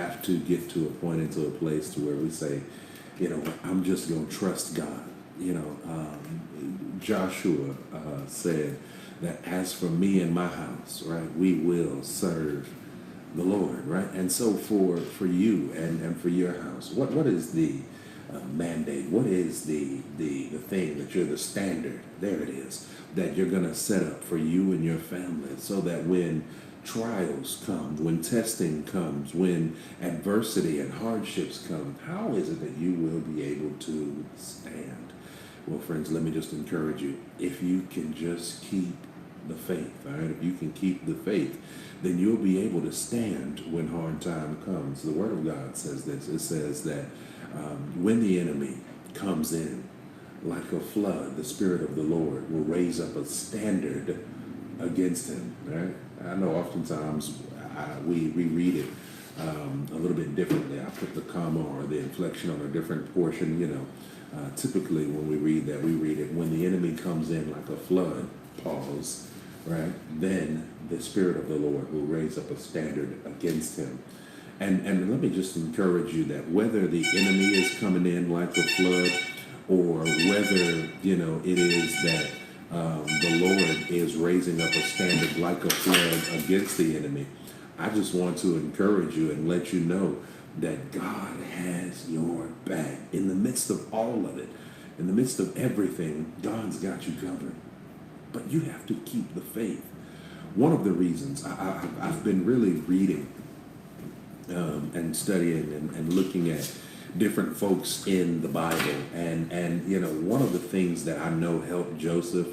have to get to a point, into a place to where we say, I'm just going to trust God. Joshua said that as for me and my house, right, we will serve the Lord, right? And so for you and for your house, what is the mandate? What is the thing that you're the standard? There it is, that you're going to set up for you and your family, so that when trials come, when testing comes, when adversity and hardships come, how is it that you will be able to stand? Well, friends, let me just encourage you. If you can just keep the faith, all right? If you can keep the faith, then you'll be able to stand when hard time comes. The Word of God says this. It says that when the enemy comes in like a flood, the Spirit of the Lord will raise up a standard against him, right? I know oftentimes we read it a little bit differently. I put the comma or the inflection on a different portion, typically when we read that, we read it, when the enemy comes in like a flood, pause, right? Then the Spirit of the Lord will raise up a standard against him. And let me just encourage you that whether the enemy is coming in like a flood, or whether, it is that the Lord is raising up a standard like a flood against the enemy, I just want to encourage you and let you know that God has your back. In the midst of all of it, in the midst of everything, God's got you covered. But you have to keep the faith. One of the reasons I've been really reading and studying and looking at different folks in the Bible, and one of the things that I know helped Joseph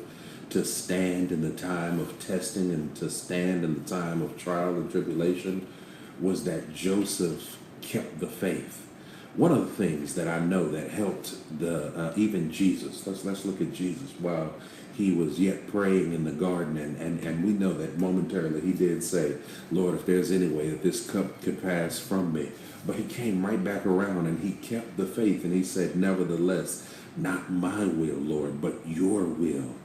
to stand in the time of testing and to stand in the time of trial and tribulation was that Joseph kept the faith. One of the things that I know that helped even Jesus, let's look at Jesus while he was yet praying in the garden, and we know that momentarily he did say, Lord, if there's any way that this cup could pass from me. But he came right back around and he kept the faith, and he said, nevertheless, not my will, Lord, but your will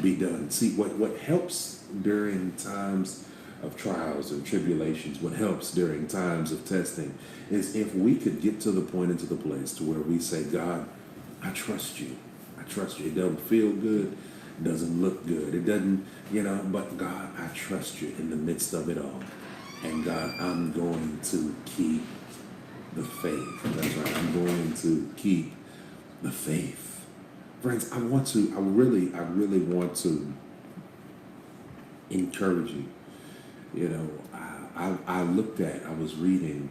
be done. See, what helps during times of trials and tribulations, what helps during times of testing, is if we could get to the point and to the place to where we say, God, I trust you. I trust you. It doesn't feel good. It doesn't look good. It doesn't, but God, I trust you in the midst of it all. And God, I'm going to keep the faith. That's right. I'm going to keep the faith. Friends, I really want to encourage you. I was reading,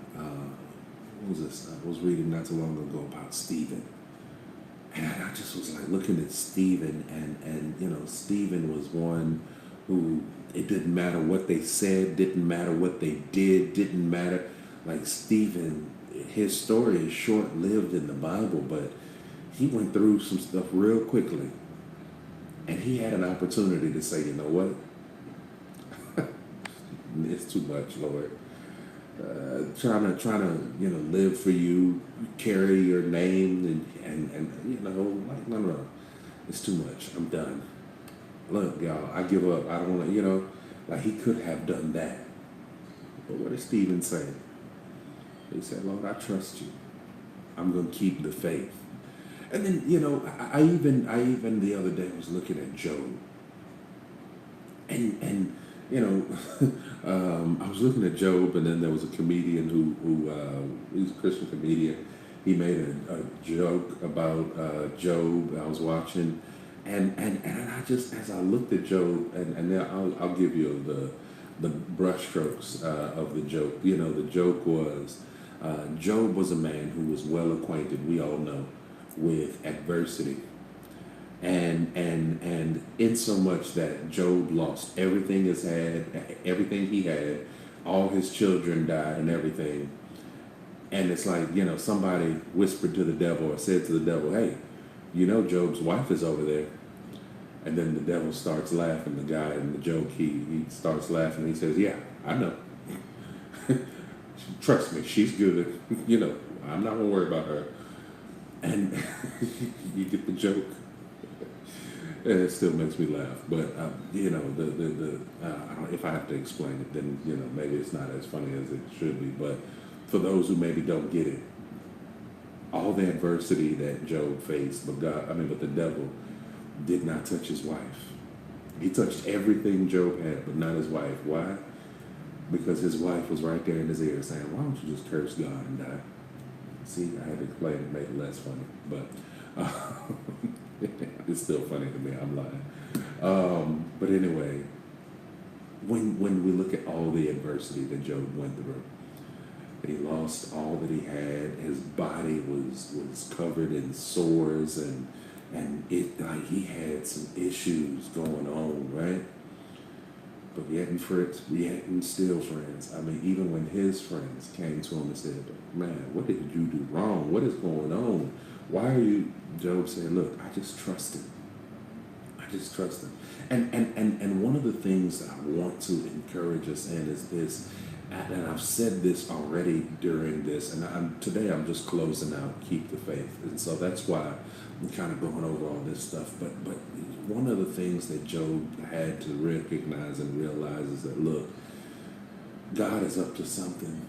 what was this? I was reading not too long ago about Stephen. And I just was like looking at Stephen, and Stephen was one who, it didn't matter what they said, didn't matter what they did, didn't matter. Like Stephen, his story is short-lived in the Bible, but he went through some stuff real quickly. And he had an opportunity to say, you know what? It's too much, Lord. Trying to live for you, carry your name, and like, no, it's too much. I'm done. Look, y'all, I give up. I don't want to, like he could have done that. But what did Stephen say? He said, Lord, I trust you. I'm going to keep the faith. And then, I even the other day was looking at Job. And I was looking at Job, and then there was a comedian who he's a Christian comedian. He made a joke about Job. I was watching, and I just, as I looked at Job, and then I'll give you the brushstrokes of the joke. The joke was Job was a man who was well acquainted, we all know, with adversity. And in so much that Job lost everything he had, all his children died and everything. And it's like, somebody whispered to the devil or said to the devil, hey, Job's wife is over there. And then the devil starts laughing. The guy in the joke, he starts laughing. He says, yeah, I know. Trust me, she's good. I'm not going to worry about her. And you get the joke. And it still makes me laugh. But, if I have to explain it, then, maybe it's not as funny as it should be. But For those who maybe don't get it, all the adversity that Job faced, but the devil did not touch his wife. He touched everything Job had, but not his wife. Why? Because his wife was right there in his ear saying, why don't you just curse God and die? See, I had to explain it, make it less funny, but it's still funny to me, I'm lying. But anyway, when we look at all the adversity that Job went through, he lost all that he had. His body was covered in sores, and it like he had some issues going on, right? But yet and still, friends. I mean, even when his friends came to him and said, "Man, what did you do wrong? What is going on? Why are you?" Job said, "Look, I just trust him. I just trust him." And one of the things that I want to encourage us in is this. And I've said this already during this, and today I'm just closing out Keep the Faith. And so that's why I'm kind of going over all this stuff. But one of the things that Job had to recognize and realize is that, look, God is up to something.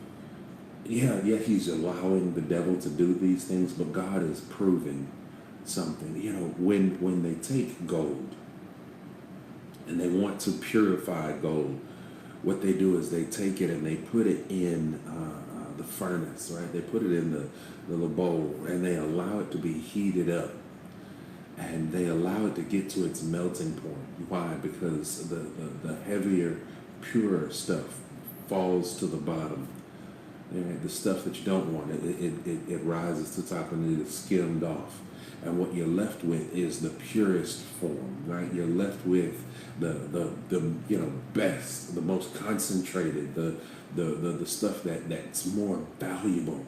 Yeah, he's allowing the devil to do these things, but God is proving something. You know, when they take gold and they want to purify gold, what they do is they take it and they put it in the furnace, right? They put it in the little bowl and they allow it to be heated up. And they allow it to get to its melting point. Why? Because the heavier, purer stuff falls to the bottom. And the stuff that you don't want, it rises to the top and it is skimmed off. And what you're left with is the purest form, right? You're left with the best, the most concentrated, the stuff that's more valuable.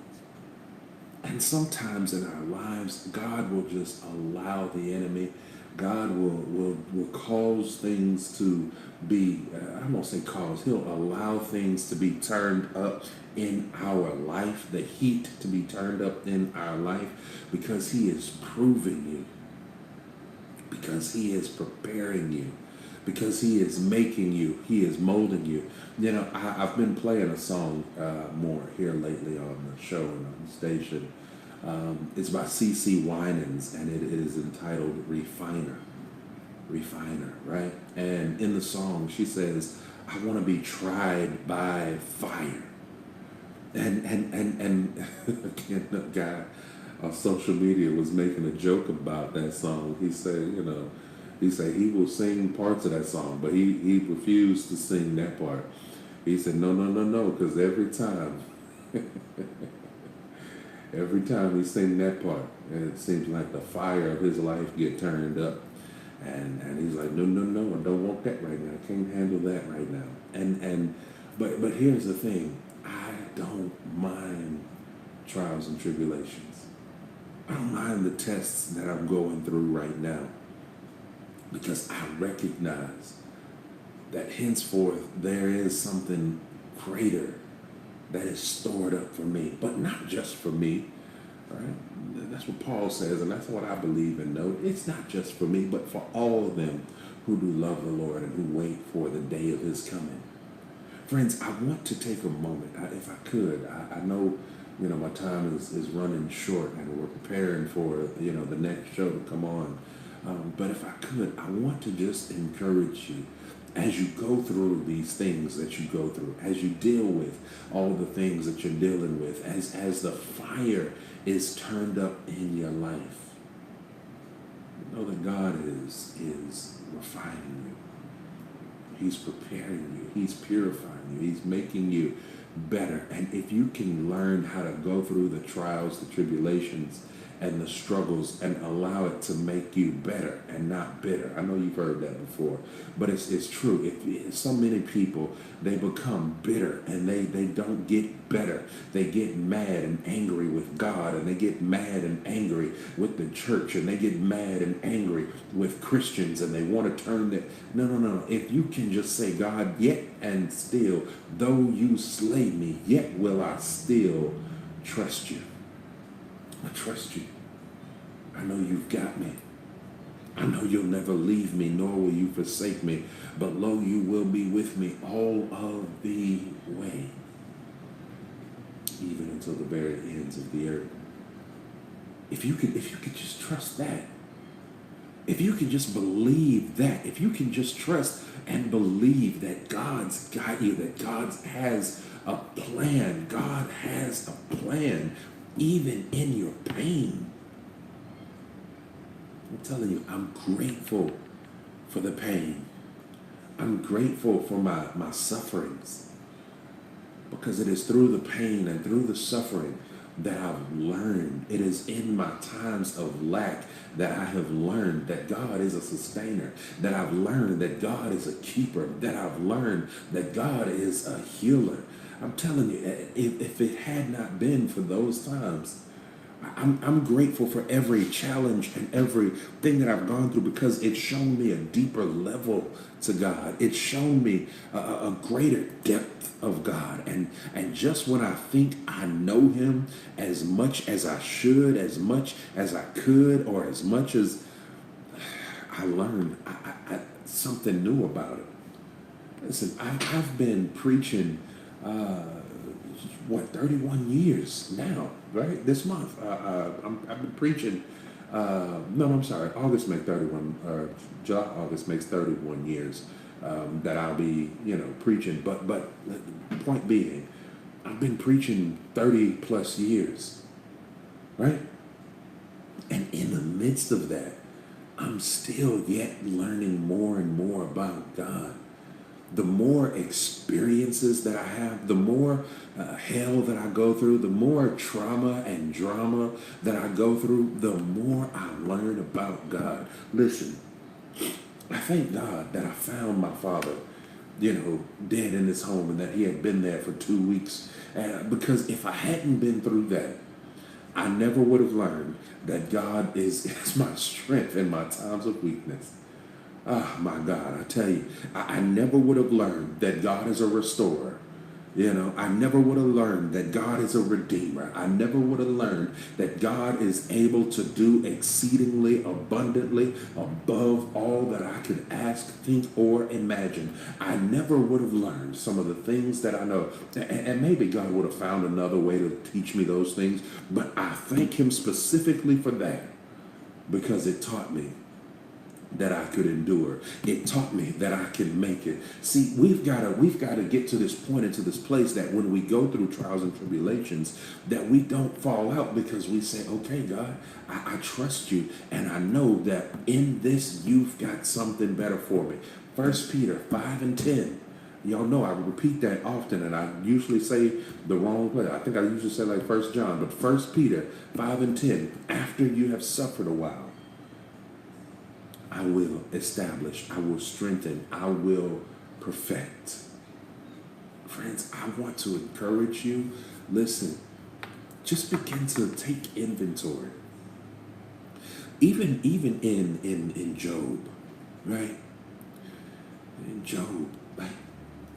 And sometimes in our lives, God will just allow the enemy. God will cause things to be, I won't say cause, he'll allow things to be turned up in our life, the heat to be turned up in our life, because he is proving you, because he is preparing you, because he is making you, he is molding you. You know, I've been playing a song more here lately on the show and on the station. It's by CeCe Winans, and it is entitled Refiner. Refiner, right? And in the song, she says, I want to be tried by fire. And again, the guy on social media was making a joke about that song. He said, he will sing parts of that song, but he refused to sing that part. He said, no, because every time he sing that part, it seems like the fire of his life get turned up. And he's like, no, I don't want that right now. I can't handle that right now. But here's the thing. I don't mind trials and tribulations. I don't mind the tests that I'm going through right now, because I recognize that henceforth there is something greater that is stored up for me, but not just for me, right? That's what Paul says, and that's what I believe and know. It's not just for me, but for all of them who do love the Lord and who wait for the day of his coming. Friends, I want to take a moment, if I could. I know, my time is running short, and we're preparing for, the next show to come on. But if I could, I want to just encourage you as you go through these things that you go through, as you deal with all the things that you're dealing with, as the fire is turned up in your life. Know that God is refining you. He's preparing you. He's purifying you. He's making you better. And if you can learn how to go through the trials, the tribulations, and the struggles, and allow it to make you better and not bitter. I know you've heard that before, but it's true. If so many people, they become bitter and they don't get better. They get mad and angry with God, and they get mad and angry with the church, and they get mad and angry with Christians, and they want to turn that. No. If you can just say, God, yet and still, though you slay me, yet will I still trust you. I trust you. I know you've got me. I know you'll never leave me, nor will you forsake me. But lo, you will be with me all of the way. even until the very ends of the earth. If you could just trust that, if you can just believe that, if you can just trust and believe that God's got you, that God has a plan, God has a plan even in your pain. I'm telling you, I'm grateful for the pain. I'm grateful for my sufferings, because it is through the pain and through the suffering that I've learned. It is in my times of lack that I have learned that God is a sustainer, that I've learned that God is a keeper, that I've learned that God is a healer. I'm telling you, if it had not been for those times, I'm grateful for every challenge and everything that I've gone through, because it's shown me a deeper level to God. It's shown me a greater depth of God. And just when I think I know him as much as I should, as much as I could, or as much as I learned something new about it. Listen, I've been preaching 31 years now, right? This month, I've been preaching. No, I'm sorry. August makes 31. July, August makes 31 years that I'll be, preaching. But the point being, I've been preaching 30 plus years, right? And in the midst of that, I'm still yet learning more and more about God. The more experiences that I have, the more hell that I go through, the more trauma and drama that I go through, the more I learn about God. Listen, I thank God that I found my father, dead in his home, and that he had been there for 2 weeks. Because if I hadn't been through that, I never would have learned that God is my strength in my times of weakness. Oh my God, I tell you, I never would have learned that God is a restorer. I never would have learned that God is a redeemer. I never would have learned that God is able to do exceedingly abundantly above all that I could ask, think, or imagine. I never would have learned some of the things that I know. And maybe God would have found another way to teach me those things. But I thank him specifically for that, because it taught me that I could endure. It taught me that I can make it. See, we've got to get to this point, into this place, that when we go through trials and tribulations, that we don't fall out, because we say, okay, God, I trust you, and I know that in this you've got something better for me. 1 Peter 5 and 10. Y'all know I repeat that often, and I usually say the wrong place. I think I usually say like 1 John, but 1 Peter 5 and 10. After you have suffered a while, I will establish, I will strengthen, I will perfect. Friends, I want to encourage you. Listen, just begin to take inventory. Even in Job, right? In Job, like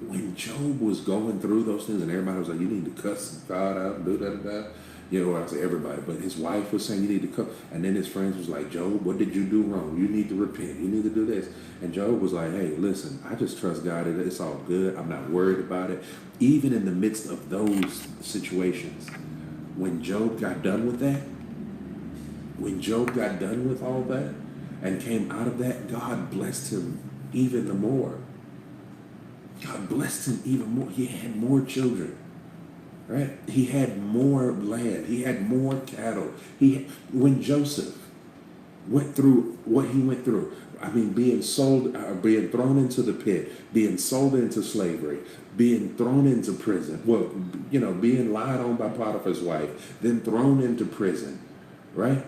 when Job was going through those things, and everybody was like, you need to cuss God out and do that. I say everybody, but his wife was saying you need to come. And then his friends was like, Job, what did you do wrong? You need to repent. You need to do this. And Job was like, hey, listen, I just trust God. It's all good. I'm not worried about it. Even in the midst of those situations, when Job got done with that, when Job got done with all that and came out of that, God blessed him even the more. God blessed him even more. He had more children. Right? He had more land. He had more cattle. When Joseph went through what he went through, being sold, being thrown into the pit, being sold into slavery, being thrown into prison. Well, being lied on by Potiphar's wife, then thrown into prison. Right?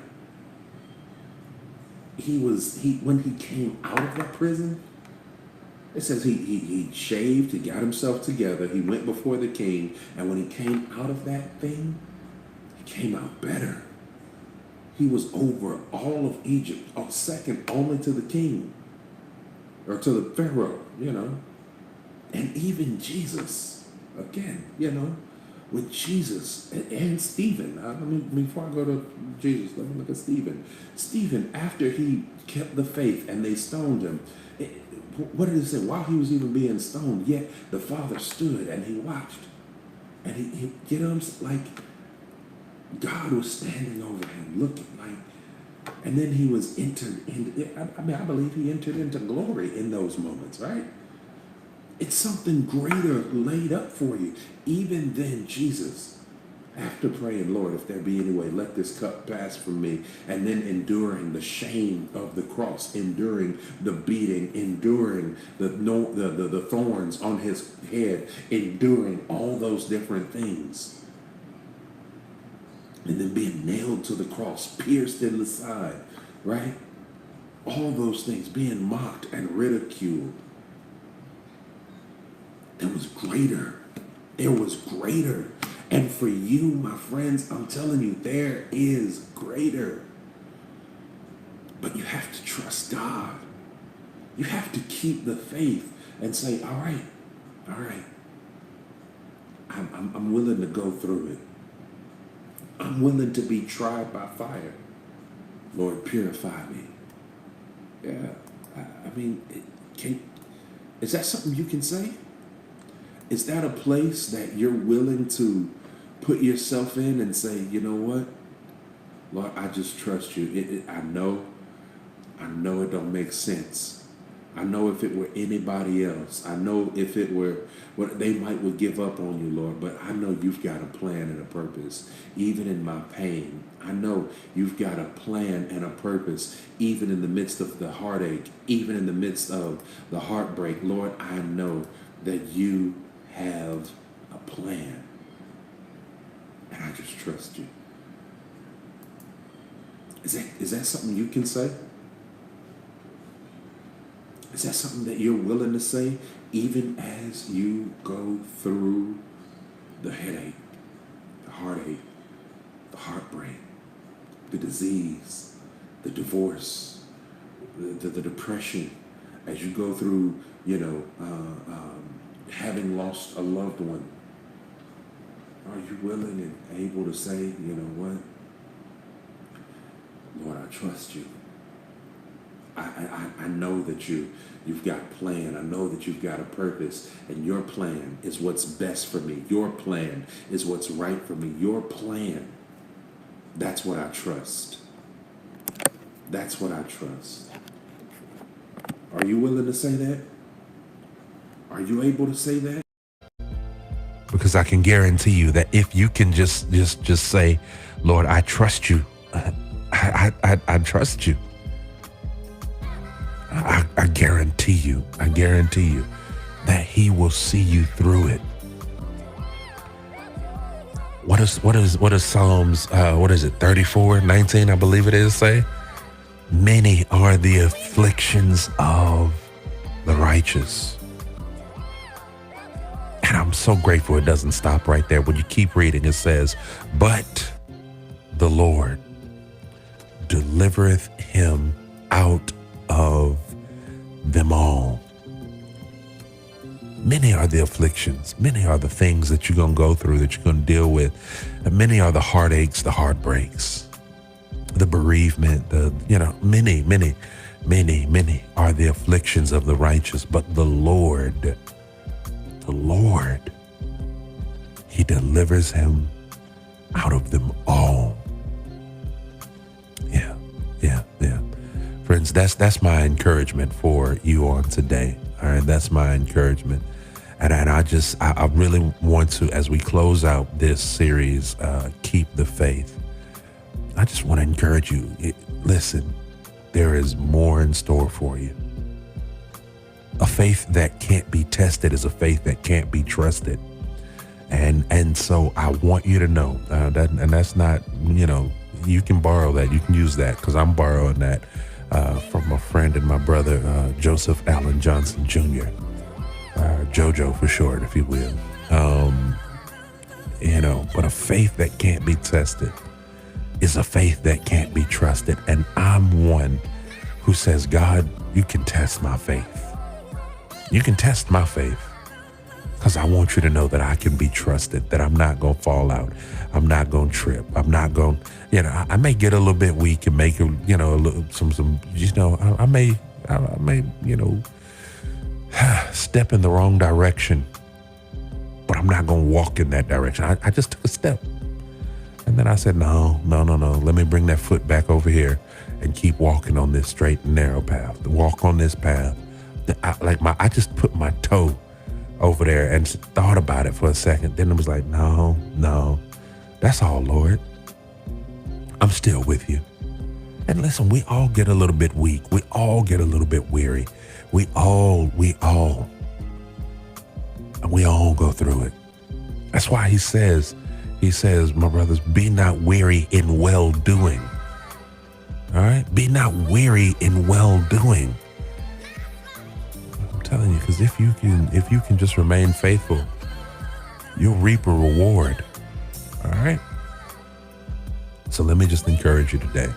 When he came out of that prison, it says he shaved, he got himself together, he went before the king, and when he came out of that thing, he came out better. He was over all of Egypt, second only to the king, or to the Pharaoh, And even Jesus, again, with Jesus and Stephen. Before I go to Jesus, let me look at Stephen. Stephen, after he kept the faith and they stoned him, what did it say? While he was even being stoned, yet the Father stood and he watched. And he you know what I'm saying? Like, God was standing over him, looking like, and then he was entered into, I mean, I believe he entered into glory in those moments, right? It's something greater laid up for you. Even then, Jesus, after praying, Lord, if there be any way, let this cup pass from me, and then enduring the shame of the cross, enduring the beating, enduring the thorns on his head, enduring all those different things, and then being nailed to the cross, pierced in the side, right? All those things, being mocked and ridiculed. There was greater. There was greater. And for you, my friends, I'm telling you, there is greater. But you have to trust God. You have to keep the faith and say, all right, I'm willing to go through it. I'm willing to be tried by fire. Lord, purify me. Yeah, I mean, is that something you can say? Is that a place that you're willing to put yourself in and say, you know what, Lord, I just trust you. I know it don't make sense. I know if it were anybody else, I know if it were what they would give up on you, Lord, but I know you've got a plan and a purpose, even in my pain. I know you've got a plan and a purpose, even in the midst of the heartache, even in the midst of the heartbreak. Lord, I know that you have a plan, and I just trust you. Is that something you can say? Is that something that you're willing to say, even as you go through the headache, the heartache, the heartbreak, the disease, the divorce, the depression, as you go through, having lost a loved one? Are you willing and able to say, you know what, Lord, I trust you. I know that you've got a plan. I know that you've got a purpose, and your plan is what's best for me. Your plan is what's right for me. Your plan, that's what I trust. That's what I trust. Are you willing to say that? Are you able to say that? Because I can guarantee you that if you can just say, Lord, I trust you. I trust you. I guarantee you that he will see you through it. What is Psalms, 34:19, I believe it is, say? Many are the afflictions of the righteous. And I'm so grateful it doesn't stop right there. When you keep reading, it says, but the Lord delivereth him out of them all. Many are the afflictions. Many are the things that you're going to go through, that you're going to deal with. And many are the heartaches, the heartbreaks, the bereavement, many are the afflictions of the righteous. But the Lord, he delivers him out of them all. Yeah. Friends, that's my encouragement for you on today. All right, that's my encouragement. And I really want to, as we close out this series, Keep the Faith, I just want to encourage you. Listen, there is more in store for you. A faith that can't be tested is a faith that can't be trusted. And so I want you to know that, and that's not, you can borrow that. You can use that, because I'm borrowing that from my friend and my brother, Joseph Allen Johnson Jr., JoJo for short, if you will. But a faith that can't be tested is a faith that can't be trusted. And I'm one who says, God, you can test my faith. You can test my faith, because I want you to know that I can be trusted, that I'm not going to fall out. I'm not going to trip. I'm not going, I may get a little bit weak and make, I may, step in the wrong direction. but I'm not going to walk in that direction. I just took a step. And then I said, no. Let me bring that foot back over here and keep walking on this straight and narrow path. Walk on this path. I just put my toe over there and thought about it for a second. Then it was like, no, that's all, Lord. I'm still with you. And listen, we all get a little bit weak. We all get a little bit weary. We all go through it. That's why he says, my brothers, be not weary in well doing. All right? Be not weary in well doing. I'm telling you, because if you can just remain faithful, you'll reap a reward. All right? So let me just encourage you today.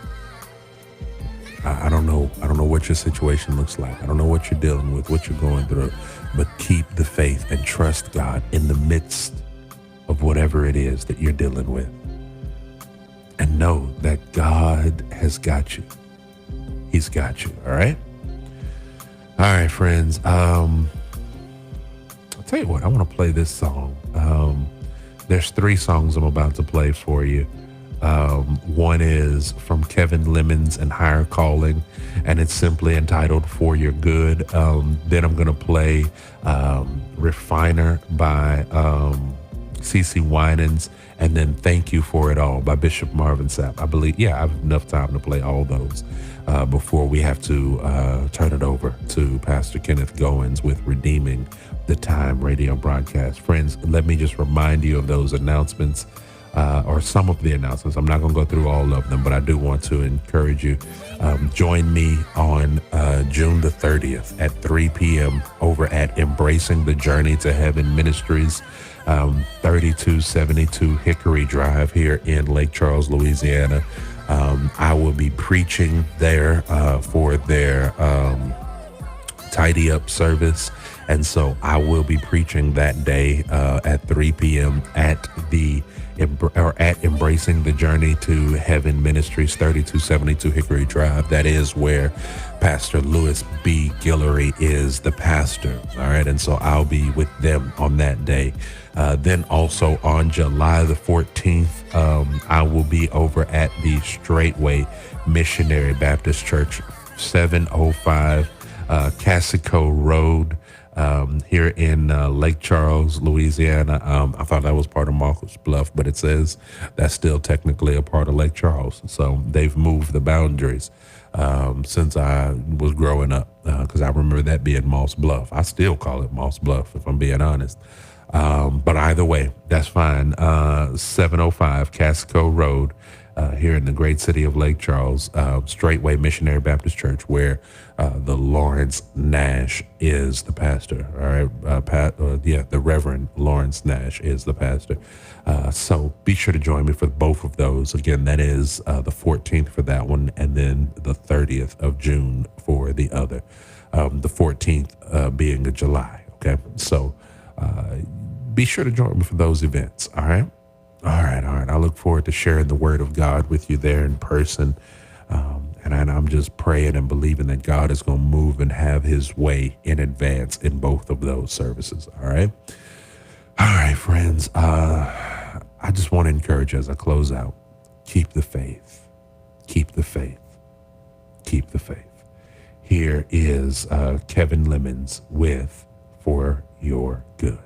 I don't know what your situation looks like. I don't know what you're dealing with, what you're going through, but keep the faith and trust God in the midst of whatever it is that you're dealing with. And know that God has got you. He's got you, all right? All right, friends. I'll tell you what, I want to play this song. There's 3 songs I'm about to play for you. One is from Kevin Lemons and Higher Calling, and it's simply entitled For Your Good. Then I'm going to play Refiner by CeCe Winans, and then Thank You For It All by Bishop Marvin Sapp. I believe, I have enough time to play all those before we have to turn it over to Pastor Kenneth Goins with Redeeming the Time radio broadcast. Friends, let me just remind you of those announcements. Or some of the announcements. I'm not going to go through all of them, but I do want to encourage you. Join me on June the 30th at 3 p.m. over at Embracing the Journey to Heaven Ministries, 3272 Hickory Drive here in Lake Charles, Louisiana. I will be preaching there for their Tidy Up service. And so I will be preaching that day at 3 p.m. at Embracing the Journey to Heaven Ministries, 3272 Hickory Drive. That is where Pastor Louis B. Guillory is the pastor. All right. And so I'll be with them on that day. Then also on July the 14th, I will be over at the Straightway Missionary Baptist Church, 705 Cassico Road, here in Lake Charles, Louisiana. I thought that was part of Marcus Bluff, but it says that's still technically a part of Lake Charles. So they've moved the boundaries since I was growing up, because I remember that being Moss Bluff. I still call it Moss Bluff, if I'm being honest. But either way, that's fine. 705 Cassico Road, here in the great city of Lake Charles, Straightway Missionary Baptist Church, where the Lawrence Nash is the pastor. All right, the Reverend Lawrence Nash is the pastor. So be sure to join me for both of those. Again, that is the 14th for that one, and then the 30th of June for the other. The 14th being of July. Okay, so be sure to join me for those events. All right. All right. I look forward to sharing the word of God with you there in person. And I'm just praying and believing that God is going to move and have his way in advance in both of those services. All right. All right, friends. I just want to encourage you as I close out, keep the faith, keep the faith, keep the faith. Here is Kevin Lemons with For Your Good.